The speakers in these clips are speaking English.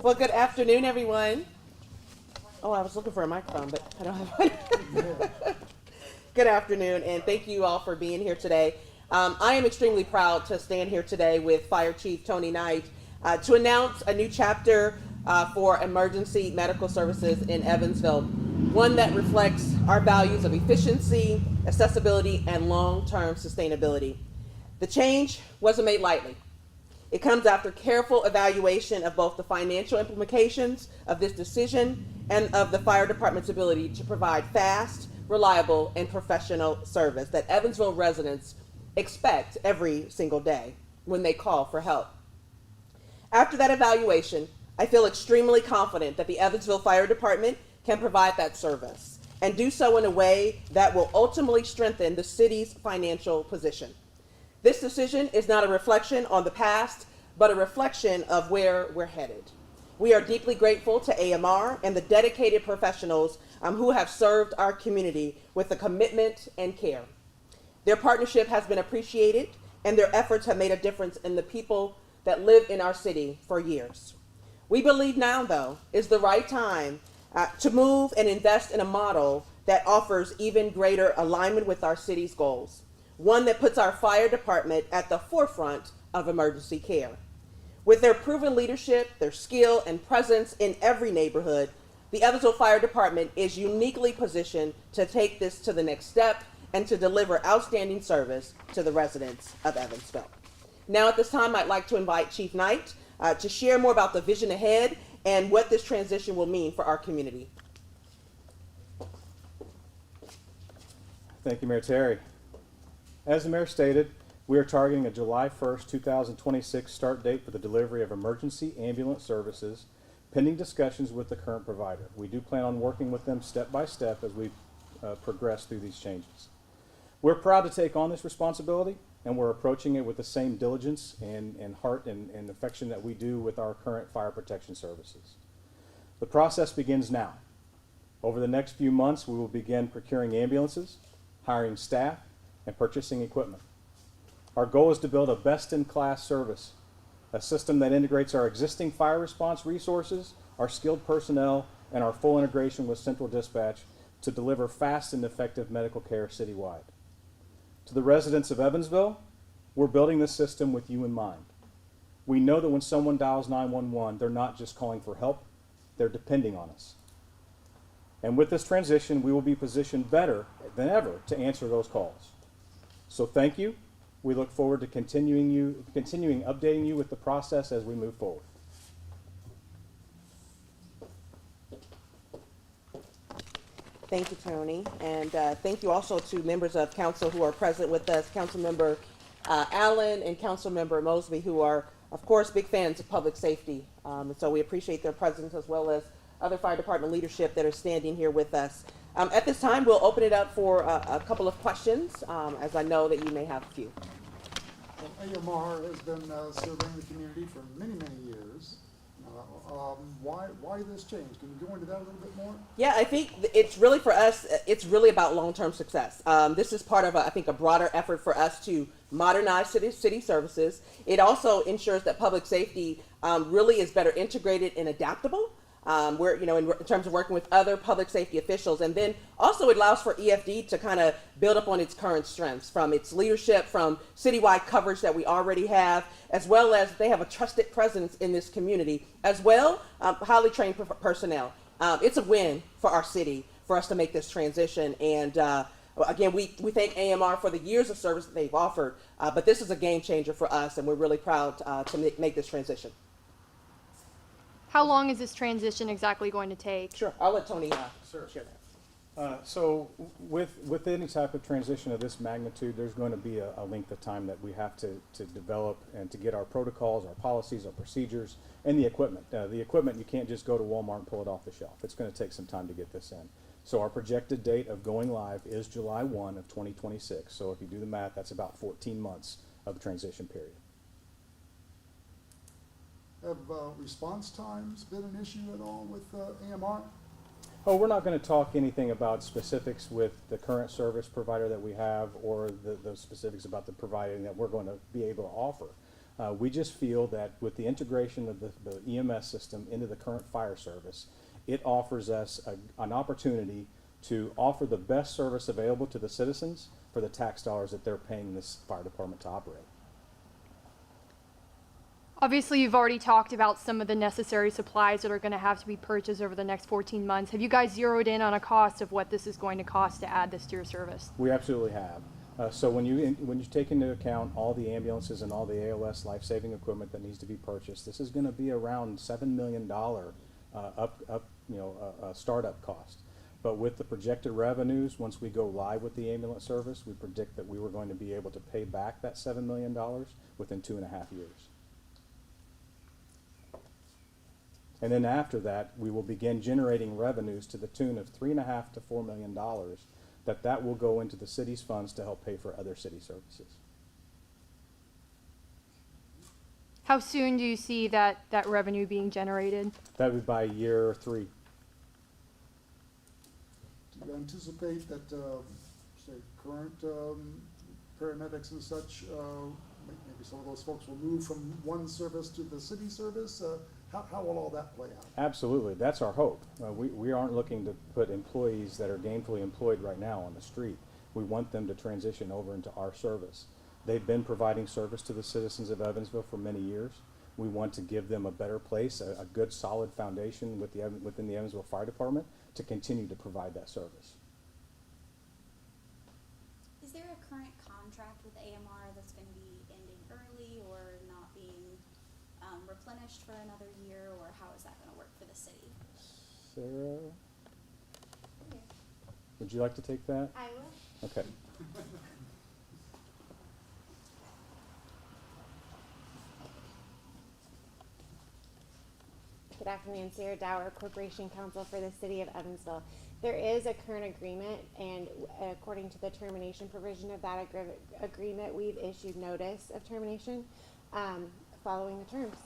Well, good afternoon, everyone. Oh, I was looking for a microphone, but I don't have one. Good afternoon, and thank you all for being here today. I am extremely proud to stand here today with Fire Chief Tony Knight to announce a new chapter for emergency medical services in Evansville, one that reflects our values of efficiency, accessibility, and long-term sustainability. The change wasn't made lightly. It comes after careful evaluation of both the financial implications of this decision and of the fire department's ability to provide fast, reliable, and professional service that Evansville residents expect every single day when they call for help. After that evaluation, I feel extremely confident that the Evansville Fire Department can provide that service and do so in a way that will ultimately strengthen the city's financial position. This decision is not a reflection on the past, but a reflection of where we're headed. We are deeply grateful to AMR and the dedicated professionals who have served our community with a commitment and care. Their partnership has been appreciated, and their efforts have made a difference in the people that live in our city for years. We believe now, though, is the right time to move and invest in a model that offers even greater alignment with our city's goals, one that puts our fire department at the forefront of emergency care. With their proven leadership, their skill, and presence in every neighborhood, the Evansville Fire Department is uniquely positioned to take this to the next step and to deliver outstanding service to the residents of Evansville. Now at this time, I'd like to invite Chief Knight to share more about the vision ahead and what this transition will mean for our community. Thank you, Mayor Terry. As the mayor stated, we are targeting a July 1st, 2026 start date for the delivery of emergency ambulance services, pending discussions with the current provider. We do plan on working with them step by step as we progress through these changes. We're proud to take on this responsibility, and we're approaching it with the same diligence and heart and affection that we do with our current fire protection services. The process begins now. Over the next few months, we will begin procuring ambulances, hiring staff, and purchasing equipment. Our goal is to build a best-in-class service, a system that integrates our existing fire response resources, our skilled personnel, and our full integration with central dispatch to deliver fast and effective medical care citywide. To the residents of Evansville, we're building this system with you in mind. We know that when someone dials 911, they're not just calling for help, they're depending on us. And with this transition, we will be positioned better than ever to answer those calls. So thank you. We look forward to continuing updating you with the process as we move forward. Thank you, Tony, and thank you also to members of council who are present with us, Councilmember Allen and Councilmember Mosby, who are, of course, big fans of public safety. And so we appreciate their presence, as well as other fire department leadership that are standing here with us. At this time, we'll open it up for a couple of questions, as I know that you may have a few. AMR has been serving the community for many, many years. Why this change? Can you go into that a little bit more? Yeah, I think it's really for us, it's really about long-term success. This is part of, I think, a broader effort for us to modernize city services. It also ensures that public safety really is better integrated and adaptable. We're, in terms of working with other public safety officials, and then also it allows for EFD to kind of build up on its current strengths from its leadership, from citywide coverage that we already have, as well as they have a trusted presence in this community, as well, highly trained personnel. It's a win for our city for us to make this transition, and again, we thank AMR for the years of service that they've offered, but this is a game changer for us, and we're really proud to make this transition. How long is this transition exactly going to take? Sure, I'll let Tony share that. So with any type of transition of this magnitude, there's going to be a length of time that we have to develop and to get our protocols, our policies, our procedures, and the equipment. The equipment, you can't just go to Walmart and pull it off the shelf. It's going to take some time to get this in. So our projected date of going live is July 1 of 2026. So if you do the math, that's about 14 months of transition period. Have response times been an issue at all with AMR? Oh, we're not going to talk anything about specifics with the current service provider that we have, or the specifics about the providing that we're going to be able to offer. We just feel that with the integration of the EMS system into the current fire service, it offers us an opportunity to offer the best service available to the citizens for the tax dollars that they're paying this fire department to operate. Obviously, you've already talked about some of the necessary supplies that are going to have to be purchased over the next 14 months. Have you guys zeroed in on a cost of what this is going to cost to add this to your service? We absolutely have. So when you take into account all the ambulances and all the ALS life-saving equipment that needs to be purchased, this is going to be around $7 million startup cost. But with the projected revenues, once we go live with the ambulance service, we predict that we were going to be able to pay back that $7 million within 2.5 years. And then after that, we will begin generating revenues to the tune of $3.5 to $4 million that will go into the city's funds to help pay for other city services. How soon do you see that revenue being generated? That would be by year 3. Do you anticipate that, say, current paramedics and such, maybe some of those folks will move from one service to the city service? How will all that play out? Absolutely, that's our hope. We aren't looking to put employees that are gainfully employed right now on the street. We want them to transition over into our service. They've been providing service to the citizens of Evansville for many years. We want to give them a better place, a good solid foundation within the Evansville Fire Department to continue to provide that service. Is there a current contract with AMR that's going to be ending early or not being replenished for another year, or how is that going to work for the city? Sarah, would you like to take that? I will. Okay. Good afternoon, Sarah Dower, Corporation Counsel for the City of Evansville. There is a current agreement, and according to the termination provision of that agreement, we've issued notice of termination following the terms.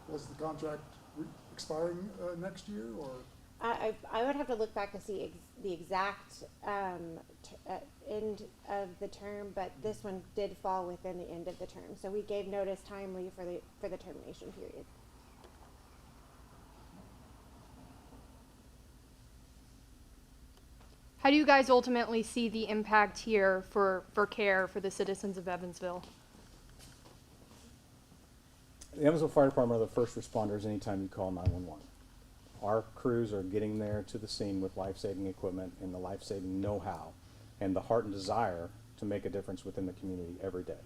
Was the contract expiring next year, or? I would have to look back to see the exact end of the term, but this one did fall within the end of the term. So we gave notice timely for the termination period. How do you guys ultimately see the impact here for care for the citizens of Evansville? The Evansville Fire Department are the first responders anytime you call 911. Our crews are getting there to the scene with life-saving equipment and the life-saving know-how and the heart and desire to make a difference within the community every day.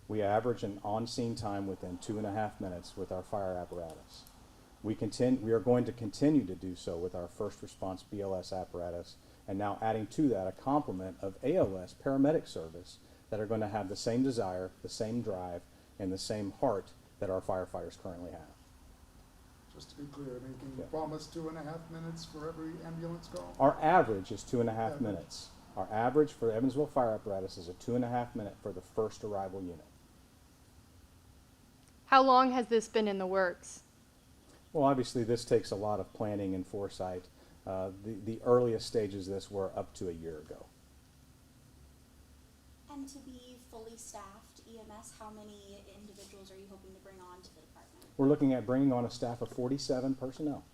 We average an on-scene time within 2.5 minutes with our fire apparatus. We are going to continue to do so with our first response BLS apparatus, and now adding to that a complement of ALS paramedic service that are going to have the same desire, the same drive, and the same heart that our firefighters currently have. Just to be clear, I mean, can you Yeah. promise 2.5 minutes for every ambulance call? Our average is 2.5 minutes. Our average for the Evansville Fire Apparatus is a 2.5 minute for the first arrival unit. How long has this been in the works? Well, obviously this takes a lot of planning and foresight. The earliest stages of this were up to a year ago. And to be fully staffed EMS, how many individuals are you hoping to bring on to the department? We're looking at bringing on a staff of 47 personnel.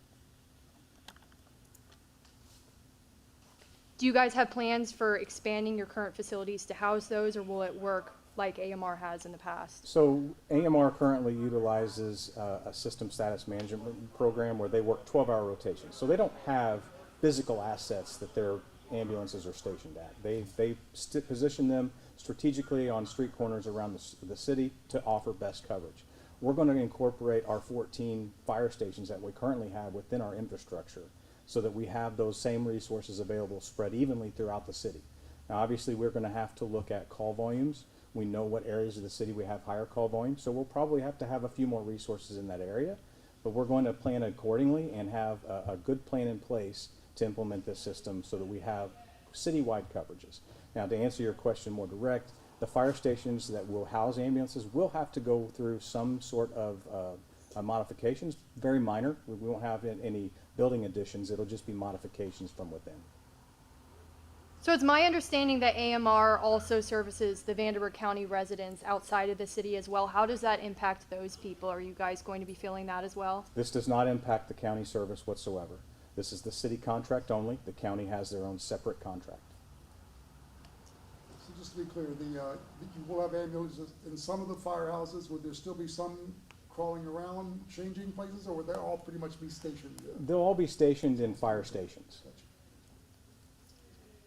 Do you guys have plans for expanding your current facilities to house those, or will it work like AMR has in the past? So AMR currently utilizes a system status management program where they work 12-hour rotations. So they don't have physical assets that their ambulances are stationed at. They position them strategically on street corners around the city to offer best coverage. We're going to incorporate our 14 fire stations that we currently have within our infrastructure so that we have those same resources available spread evenly throughout the city. Now obviously we're going to have to look at call volumes. We know what areas of the city we have higher call volumes, so we'll probably have to have a few more resources in that area, but we're going to plan accordingly and have a good plan in place to implement this system so that we have citywide coverages. Now to answer your question more direct, the fire stations that will house ambulances will have to go through some sort of modifications, very minor. We won't have any building additions, it'll just be modifications from within. So it's my understanding that AMR also services the Vanderburgh County residents outside of the city as well. How does that impact those people? Are you guys going to be feeling that as well? This does not impact the county service whatsoever. This is the city contract only. The county has their own separate contract. So just to be clear, you will have ambulances in some of the firehouses. Would there still be some crawling around, changing places, or would they all pretty much be stationed? They'll all be stationed in fire stations.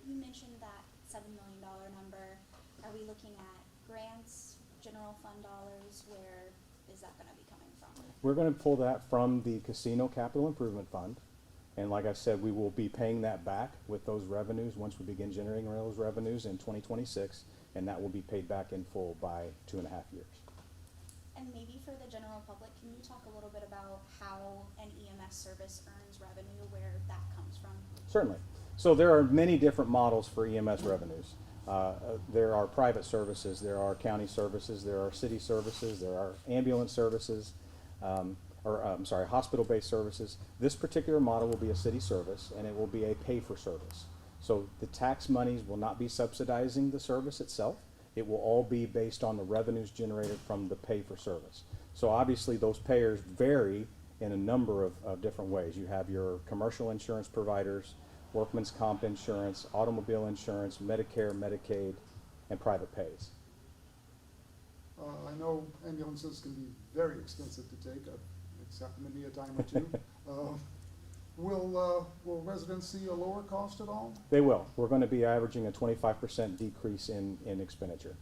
You mentioned that $7 million number. Are we looking at grants, general fund dollars? Where is that gonna be coming from? We're going to pull that from the Casino Capital Improvement Fund. And like I said, we will be paying that back with those revenues once we begin generating those revenues in 2026. And that will be paid back in full by 2.5 years. And maybe for the general public, can you talk a little bit about how an EMS service earns revenue, where that comes from? Certainly. So there are many different models for EMS revenues. There are private services, there are county services, there are city services, there are ambulance services, hospital-based services. This particular model will be a city service, and it will be a pay-for-service. So the tax monies will not be subsidizing the service itself. It will all be based on the revenues generated from the pay-for-service. So obviously those payers vary in a number of different ways. You have your commercial insurance providers, workman's comp insurance, automobile insurance, Medicare, Medicaid, and private pays. I know ambulances can be very expensive to take. It's happened to me a time or two. Will residents see a lower cost at all? They will. We're going to be averaging a 25% decrease in expenditure.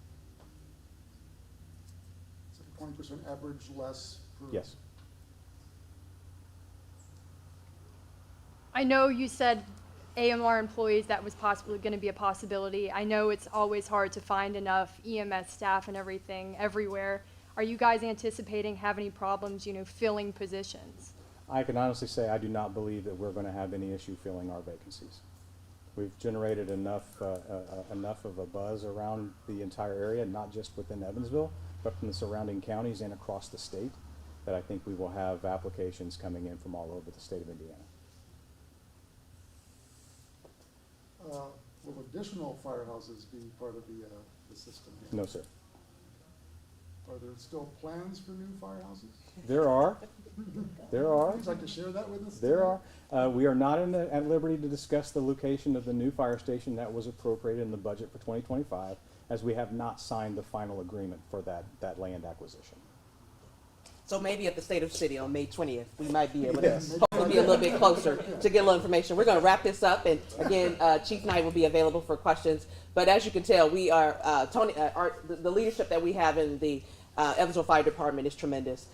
It's like a 20% average less per. Yes. I know you said AMR employees, that was possibly going to be a possibility. I know it's always hard to find enough EMS staff and everything everywhere. Are you guys anticipating having any problems, filling positions? I can honestly say I do not believe that we're going to have any issue filling our vacancies. We've generated enough of a buzz around the entire area, not just within Evansville, but from the surrounding counties and across the state, that I think we will have applications coming in from all over the state of Indiana. Will additional firehouses be part of the system here? No, sir. Are there still plans for new firehouses? There are. There are. Would you like to share that with us? There are. We are not at liberty to discuss the location of the new fire station that was appropriated in the budget for 2025, as we have not signed the final agreement for that land acquisition. So maybe at the State of City on May 20th, we might be able to hopefully be a little bit closer to get a little information. We're going to wrap this up, and again, Chief Knight will be available for questions. But as you can tell, we are the leadership that we have in the Evansville Fire Department is tremendous.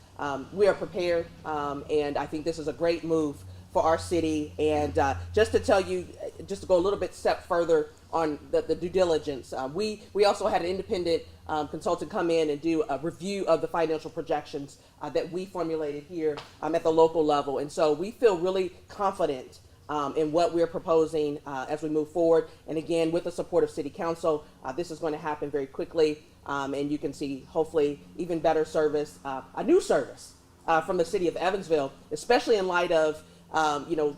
We are prepared, and I think this is a great move for our city. And just to tell you, just to go a little bit step further on the due diligence, we also had an independent consultant come in and do a review of the financial projections that we formulated here at the local level. And so we feel really confident in what we're proposing as we move forward. And again, with the support of City Council, this is going to happen very quickly. And you can see, hopefully, even better service, a new service from the city of Evansville, especially in light of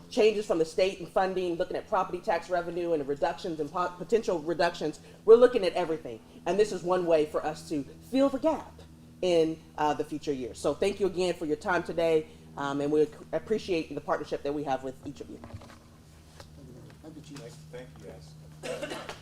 changes from the state and funding, looking at property tax revenue and reductions and potential reductions. We're looking at everything. And this is one way for us to fill the gap in the future years. So thank you again for your time today. And we appreciate the partnership that we have with each of you. Thank you, Chief. Thank you, guys.